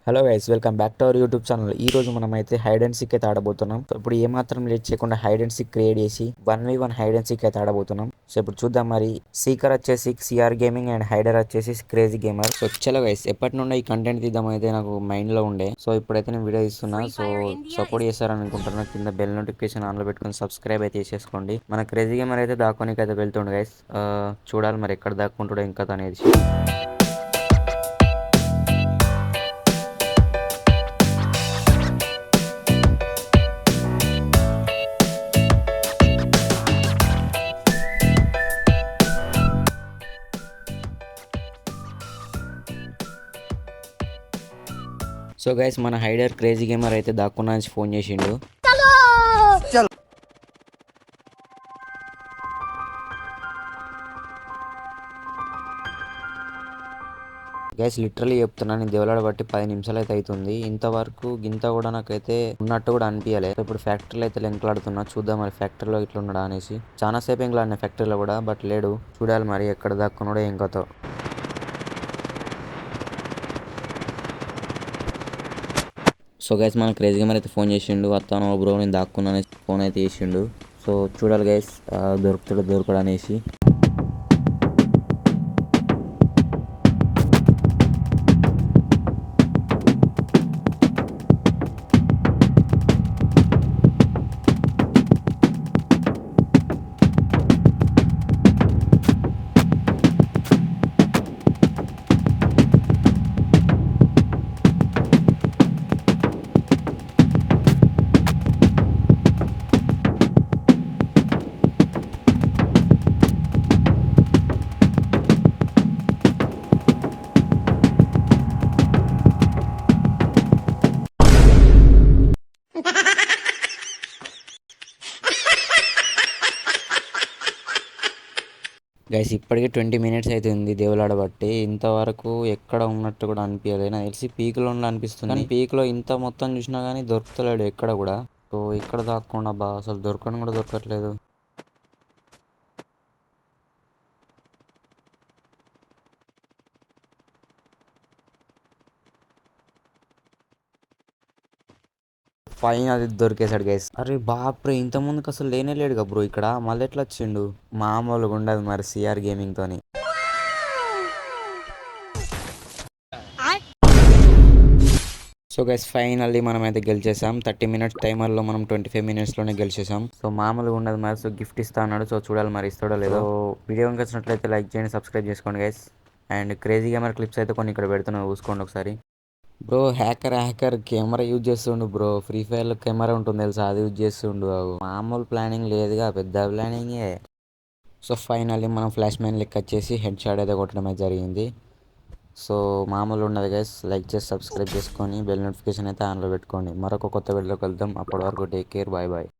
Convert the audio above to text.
Hello guys, welcome back to our YouTube channel. ఈ రోజు మనం అయితే హైడ్ అండ్ సీక్ అయితే ఆడబోతున్నాం. సో ఇప్పుడు ఏమాత్రం లేట్ చేయకుండా హైడ్ అండ్ సీక్ క్రియేట్ చేసి 1v1 హైడ్ అండ్ సీక్ అయితే ఆడబోతున్నాం. సో ఇప్పుడు చూద్దాం. మరి సీకర్ వచ్చేసి సిఆర్ గేమింగ్ అండ్ హైడర్ వచ్చేసి క్రేజీ గేమర్. సో చలో గైస్, ఎప్పటి నుండి ఈ కంటెంట్ తీద్దాం అయితే నాకు మైండ్ లో ఉండే. సో ఇప్పుడైతే నేను వీడియో ఇస్తున్నా. సో సపోర్ట్ చేస్తారని అనుకుంటున్నా. కింద బెల్ నోటిఫికేషన్ ఆన్ లో పెట్టుకుని సబ్స్క్రైబ్ అయితే చేసేసుకోండి. మన క్రేజీ గేమర్ అయితే దాక్కోనికి అయితే వెళ్తుండే గైస్. చూడాలి మరి ఎక్కడ దాక్కుంటాడో ఇంకా అనేది. సో గైస్, మన హైడర్ క్రేజీ గేమర్ అయితే దాక్కున్నా నుంచి ఫోన్ చేసిండు. గైస్ లిటరలీ చెప్తున్నా, నేను దేవులాడ బట్టి 10 నిమిషాలు అయితే అవుతుంది. ఇంతవరకు గింత కూడా నాకైతే ఉన్నట్టు కూడా అనిపించలేదు. ఇప్పుడు ఫ్యాక్టరీలో అయితే లెంకలాడుతున్నా. చూద్దాం మరి ఫ్యాక్టరీలో ఇట్లా ఉన్నాడా అనేసి. చాలా సేపు ఎంకలాడిన ఫ్యాక్టరీలో కూడా, బట్ లేడు. చూడాలి మరి ఎక్కడ దాక్కున్నాడో ఏం కథో. సో గైస్, మన క్రేజీ గేమర్ అయితే ఫోన్ చేసిండు. వస్తాను బ్రో, నేను దాక్కున్నా ఫోన్ అయితే చేసిండు. సో చూడాలి గైస్, దొరుకుతాడు దొరకడు అనేసి. గైస్ ఇప్పటికే 20 మినిట్స్ అయితే ఉంది దేవులాడ బట్టి. ఇంతవరకు ఎక్కడ ఉన్నట్టు కూడా అనిపించలేదు. నాకు తెలిసి పీక్లో అనిపిస్తుంది. కానీ పీక్లో ఇంత మొత్తం చూసినా కానీ దొరుకుతలేడు ఎక్కడ కూడా. సో ఇక్కడ దాక్కుండా బా అసలు దొరకడం కూడా దొరకట్లేదు. ఫైన్ అది దొరికేసాడు గైస్. అరే బాప్రే, ఇంత ముందుకు అసలు లేనే లేడుగా బ్రో ఇక్కడ. మళ్ళీ ఎట్లా వచ్చిండు? మామూలుగా ఉండదు మరి సిఆర్ గేమింగ్ తోని. సో గైస్, ఫైనల్లీ మనం అయితే గెలిచేసాం. 30 మినిట్స్ టైమర్లో మనం 25 మినిట్స్లోనే గెలిచేసాం. సో మామూలుగా ఉండదు మరి. సో గిఫ్ట్ ఇస్తా అన్నాడు. సో చూడాలి మరి ఇస్తాడో లేదో. వీడియో కనుక వచ్చినట్లయితే లైక్ చేయండి, సబ్స్క్రైబ్ చేసుకోండి guys. And crazy gamer clips అయితే కొన్ని ఇక్కడ పెడుతున్నా, చూసుకోండి ఒకసారి. బ్రో హ్యాకర్ కెమెరా యూజ్ చేస్తుండు బ్రో. ఫ్రీ ఫైర్లో కెమెరా ఉంటుంది తెలుసా, అది యూజ్ చేస్తుండు. మామూలు ప్లానింగ్ లేదుగా, పెద్ద ప్లానింగే. సో ఫైనల్లీ మనం ఫ్లాష్ మ్యాన్ లెక్క వచ్చేసి హెడ్ షాట్ అయితే కొట్టడం అయితే జరిగింది. సో మామూలు ఉన్నది గైస్. లైక్ చేసి సబ్స్క్రైబ్ చేసుకొని బెల్ నోటిఫికేషన్ అయితే ఆన్లో పెట్టుకోండి. మరొక కొత్త వీడియోకి వెళ్దాం. అప్పటి వరకు టేక్ కేర్, బాయ్ బాయ్.